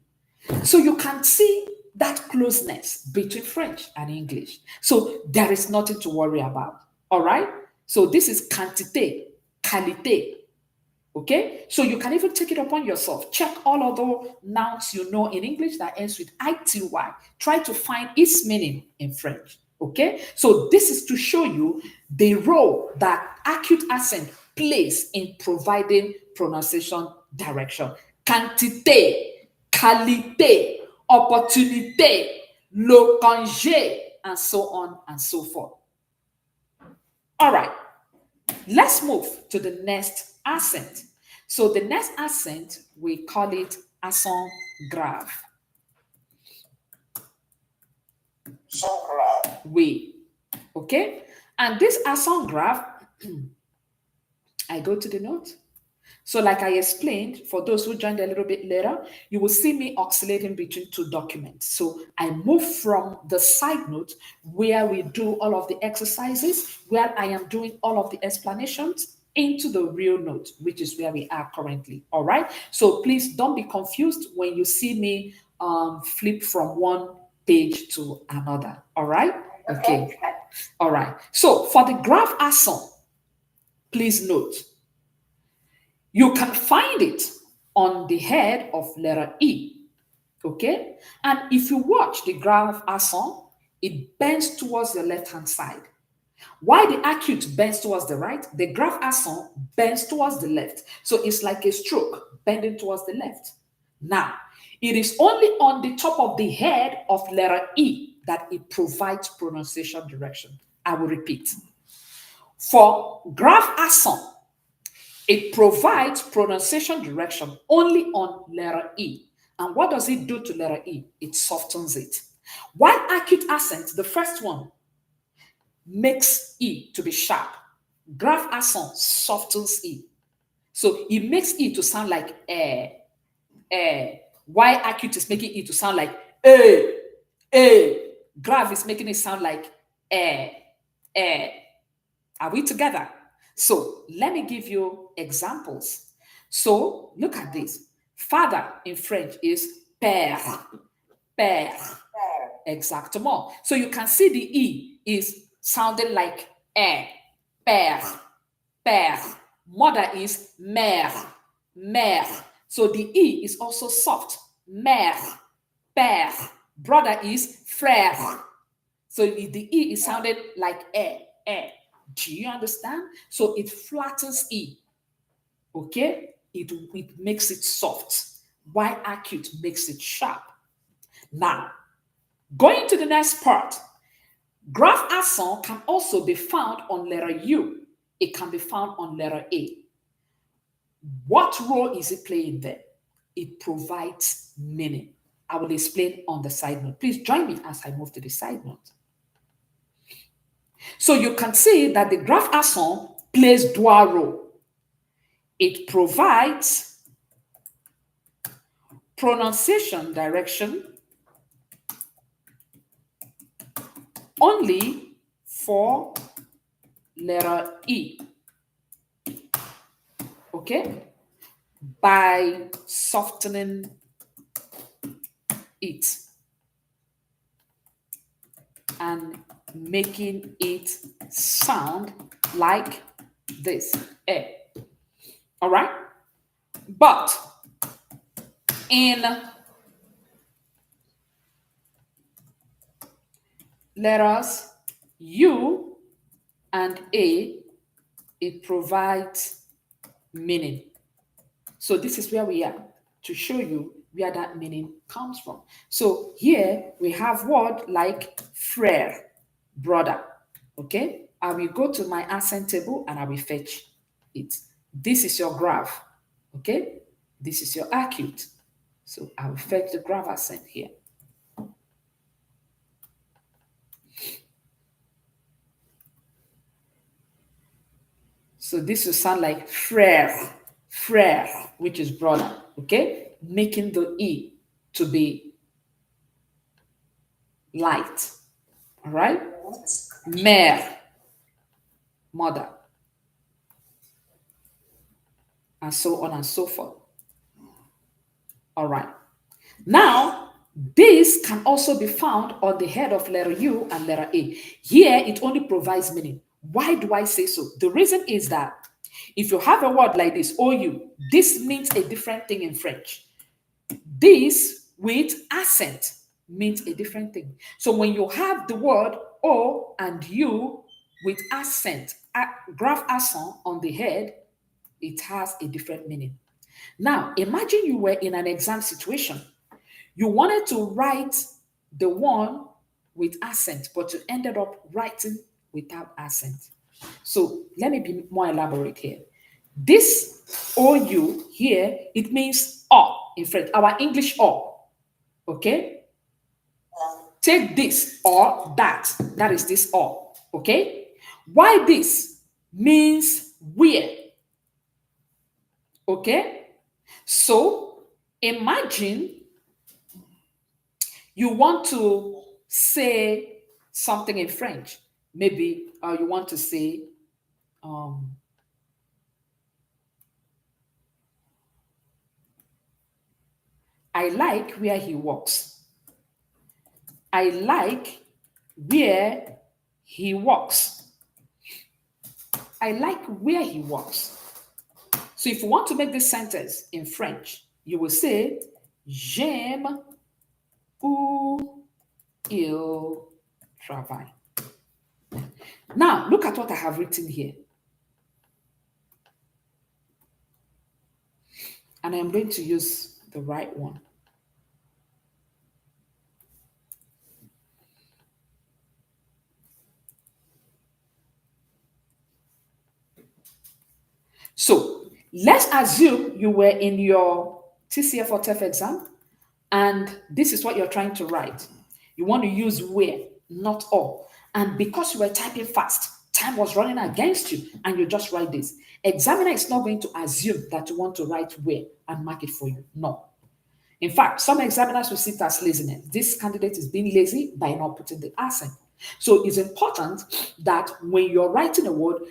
So you can see that closeness between French and English. So there is nothing to worry about. All right? So this is quantité, qualité. Okay, so you can even take it upon yourself. Check all of the nouns you know in English that ends with ity. Try to find its meaning in French. Okay, so this is to show you the role that acute accent plays in providing pronunciation direction. Quantité, qualité, opportunité, le congé, and so on and so forth. All right. Let's move to the next accent. So the next accent, we call it accent grave. So grave. We, okay? And this accent grave, I go to the note. So like I explained, for those who joined a little bit later, you will see me oscillating between two documents. So I move from the side note where we do all of the exercises, where I am doing all of the explanations, into the real note, which is where we are currently. All right. So please don't be confused when you see me flip from one page to another. All right. Okay. All right. So for the grave accent, please note, you can find it on the head of letter E, okay? And if you watch the grave accent, it bends towards the left-hand side. While the acute bends towards the right, the grave accent bends towards the left. So it's like a stroke bending towards the left. Now, it is only on the top of the head of letter E that it provides pronunciation direction. I will repeat. For grave accent, it provides pronunciation direction only on letter E. And what does it do to letter E? It softens it. While acute accent, the first one, makes E to be sharp. Grave accent softens E. So it makes E to sound like while acute is making E to sound like grave is making it sound like Are we together? So let me give you examples. So look at this. Father in French is père. Père. Exactement. So you can see the E is sounding like père. Père. Mother is mère. Mère. So the E is also soft. Mère. Père. Brother is frère. So the E is sounded like Do you understand? So it flattens E. Okay? It makes it soft. While acute makes it sharp. Now, going to the next part. Grave accent can also be found on letter U. It can be found on letter A. What role is it playing there? It provides meaning. I will explain on the side note. Please join me as I move to the side note. So you can see that the grave accent plays dual role. It provides pronunciation direction only for letter E. Okay? By softening it and making it sound like this. All right? But in letters U and A, it provides meaning. So this is where we are to show you where that meaning comes from. So here we have word like frère, brother. Okay, I will go to my accent table and I will fetch it. This is your graph. Okay, this is your acute. So I will fetch the graph accent here. So this will sound like frère, frère, which is brother, okay? Making the E to be light, all right? Mère, mother, and so on and so forth. All right. Now, this can also be found on the head of letter U and letter A. Here, it only provides meaning. Why do I say so? The reason is that if you have a word like this, OU, this means a different thing in French. This with accent means a different thing. So when you have the word O and U with accent, graph accent on the head, it has a different meaning. Now, imagine you were in an exam situation. You wanted to write the one with accent, but you ended up writing without accent. So let me be more elaborate here. This OU here, it means O in French, our English O. Okay? Take this or that. That is this O. Okay? Why this means where. Okay? So imagine you want to say something in French. Maybe you want to say, I like where he walks. I like where he walks. I like where he walks. So if you want to make this sentence in French, you will say, j'aime où il travaille. Now, look at what I have written here. And I'm going to use the right one. So let's assume you were in your TCF or TEF exam, and this is what you're trying to write. You want to use where, not all. And because you were typing fast, time was running against you, and you just write this. Examiner is not going to assume that you want to write where and mark it for you. No. In fact, some examiners will see it as laziness. This candidate is being lazy by not putting the accent. So it's important that when you're writing a word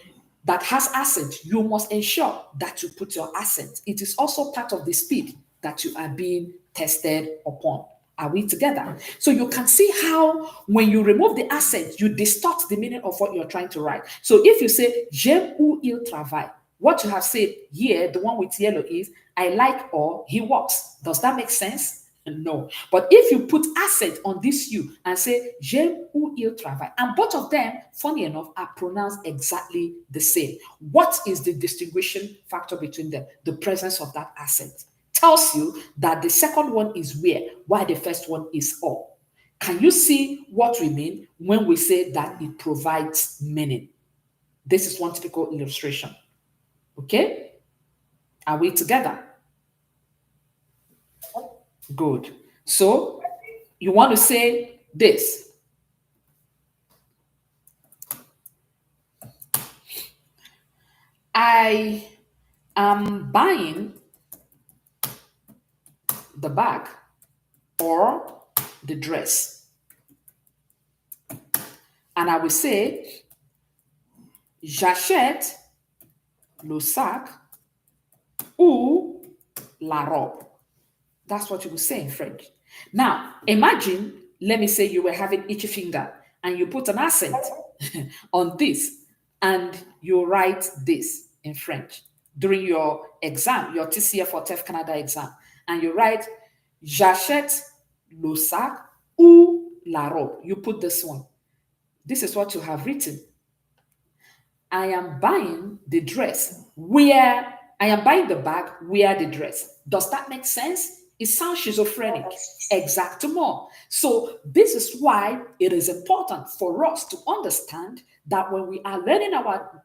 that has accent, you must ensure that you put your accent. It is also part of the speed that you are being tested upon. Are we together? So you can see how when you remove the accent, you distort the meaning of what you're trying to write. So if you say, j'aime où il travaille, what you have said here, the one with yellow is, I like or he walks. Does that make sense? No. But if you put accent on this you and say, j'aime où il travaille, and both of them, funny enough, are pronounced exactly the same. What is the distinguishing factor between them? The presence of that accent tells you that the second one is where, while the first one is all. Can you see what we mean when we say that it provides meaning? This is one typical illustration. Okay? Are we together? Good. So you want to say this. I am buying the bag or the dress. And I will say, j'achète le sac ou la robe. That's what you will say in French. Now, imagine, let me say you were having itchy finger and you put an accent on this and you write this in French during your exam, your TCF or TEF Canada exam. And you write, j'achète le sac ou la robe. You put this one. This is what you have written. I am buying the dress where, I am buying the bag where the dress. Does that make sense? It sounds schizophrenic. Exactement. So this is why it is important for us to understand that when we are learning our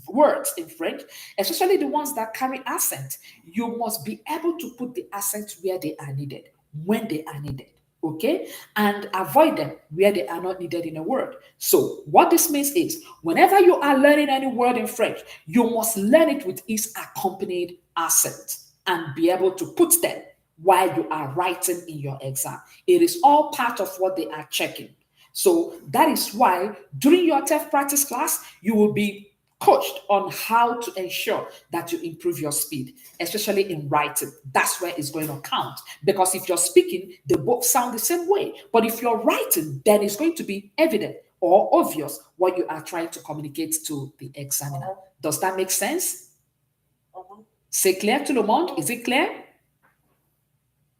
words in French, especially the ones that carry accent, you must be able to put the accent where they are needed, when they are needed. Okay, and avoid them where they are not needed in a word. So, what this means is whenever you are learning any word in French, you must learn it with its accompanied accent and be able to put them while you are writing in your exam. It is all part of what they are checking. So, that is why during your TEF practice class, you will be coached on how to ensure that you improve your speed, especially in writing. That's where it's going to count. Because if you're speaking, they both sound the same way. But if you're writing, then it's going to be evident or obvious what you are trying to communicate to the examiner. Does that make sense? C'est clair tout le monde? Is it clear?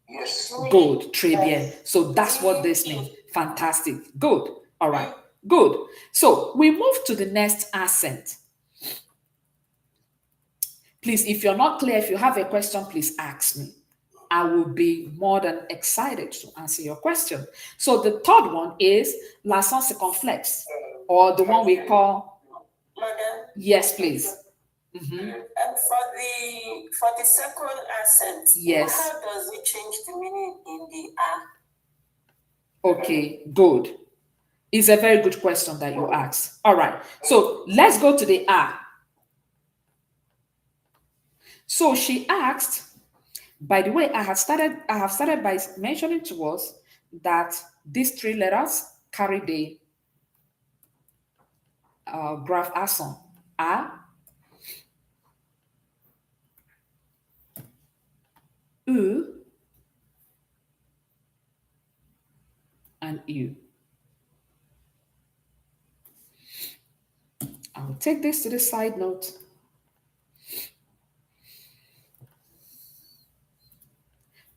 Yes. Good. Très bien. So that's what this means. Fantastic. Good. All right. Good. So we move to the next accent. Please, if you're not clear, if you have a question, please ask me. I will be more than excited to answer your question. So the third one is l'accent circonflexe, or the one we call, Madam, yes, please. Mhm. and for the second accent, Yes. how does it change the meaning in the A? Okay, good. It's a very good question that you asked. All right, so let's go to the A. So she asked, by the way, I have started by mentioning to us that these three letters carry the graph accent. A, U, and U. I will take this to the side note.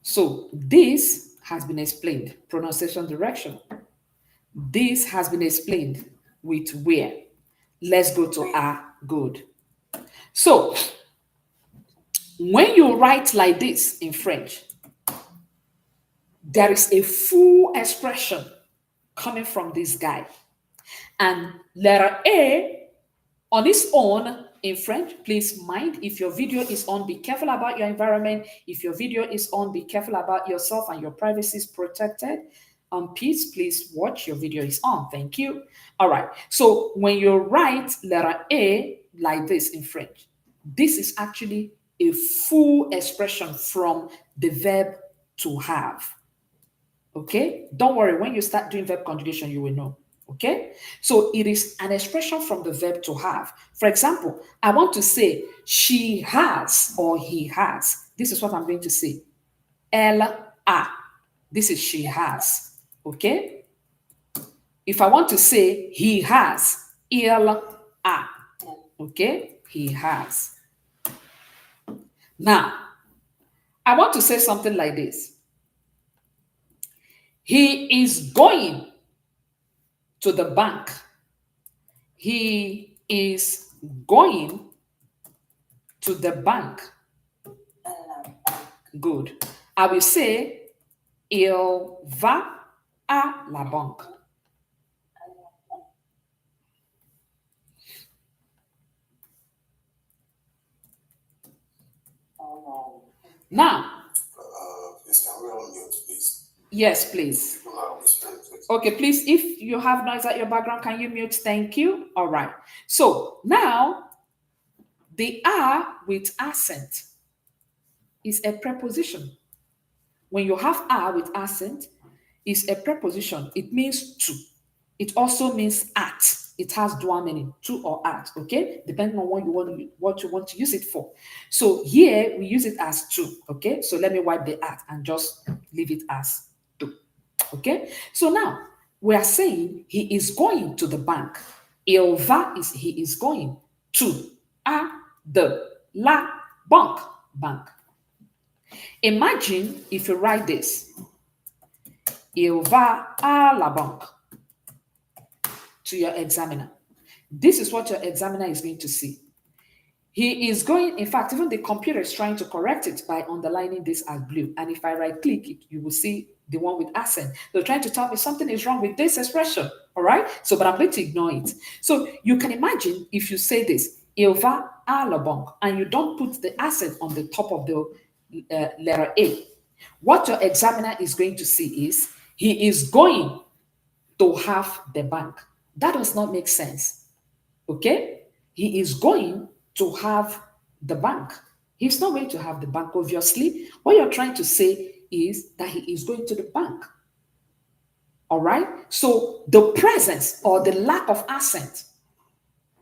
So this has been explained, pronunciation direction. This has been explained with where. Let's go to A, good. So when you write like this in French, there is a full expression coming from this guy. And letter A on its own in French, please mind if your video is on, be careful about your environment. If your video is on, be careful about yourself and your privacy is protected. Please watch your video is on. Thank you. All right. So when you write letter A like this in French, this is actually a full expression from the verb to have. Okay? Don't worry. When you start doing verb conjugation, you will know. Okay? So it is an expression from the verb to have. For example, I want to say she has or he has. This is what I'm going to say. Elle a. This is she has. Okay? If I want to say he has, il a. Okay? He has. Now, I want to say something like this. He is going to the bank. He is going to the bank. Good. I will say, il va à la banque. Now, Please, can we all mute, please? yes, please. People are whispering, please. Okay, please, if you have noise at your background, can you mute? Thank you. All right. So now, the R with accent is a preposition. When you have R with accent, it's a preposition. It means to. It also means at. It has dual meaning, to or at, okay? Depending on what you want to use it for. So here we use it as to, okay? So let me wipe the at and just leave it as to, okay? So now we are saying he is going to the bank. Il va is he is going to, à, de, la, banque, bank. Imagine if you write this. Il va à la banque. To your examiner. This is what your examiner is going to see. He is going, in fact, even the computer is trying to correct it by underlining this as blue. And if I right click it, you will see the one with accent. They're trying to tell me something is wrong with this expression. All right. So, but I'm going to ignore it. So you can imagine if you say this, il va à la banque, and you don't put the accent on the top of the letter A. What your examiner is going to see is he is going to have the bank. That does not make sense. Okay? He is going to have the bank. He's not going to have the bank, obviously. What you're trying to say is that he is going to the bank. All right? So the presence or the lack of accent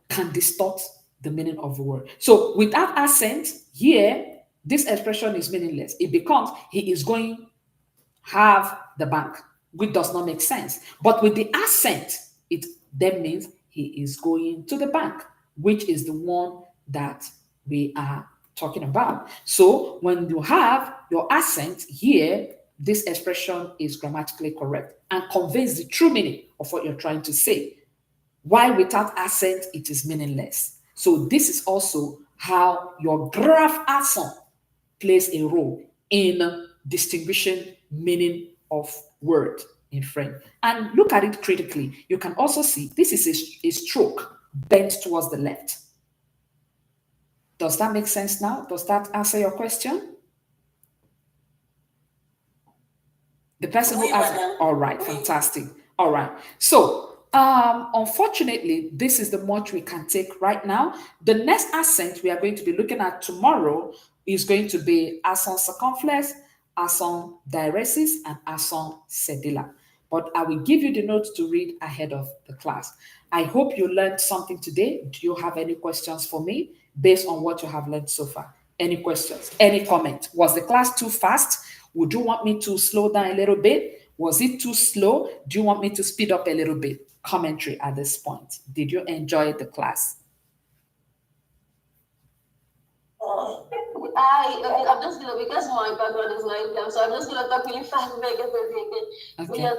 can distort the meaning of the word. So without accent, here, this expression is meaningless. It becomes he is going have the bank, which does not make sense. But with the accent, it then means he is going to the bank, which is the one that we are talking about. So when you have your accent here, this expression is grammatically correct and conveys the true meaning of what you're trying to say. Why without accent, it is meaningless. So this is also how your graph accent plays a role in distinguishing meaning of word in French. And look at it critically. You can also see this is a stroke bent towards the left. Does that make sense now? Does that answer your question? The person who Oui, asked, madam. all right, Oui. fantastic. All right. So, unfortunately, this is the much we can take right now. The next accent we are going to be looking at tomorrow is going to be accent circumflex, accent diaresis, and accent cedilla. But I will give you the notes to read ahead of the class. I hope you learned something today. Do you have any questions for me based on what you have learned so far? Any questions? Any comment? Was the class too fast? Would you want me to slow down a little bit? Was it too slow? Do you want me to speed up a little bit? Commentary at this point. Did you enjoy the class? I'm just gonna, because my background is not Islam, so I'm just gonna talk really fast, make it. Okay. Yes,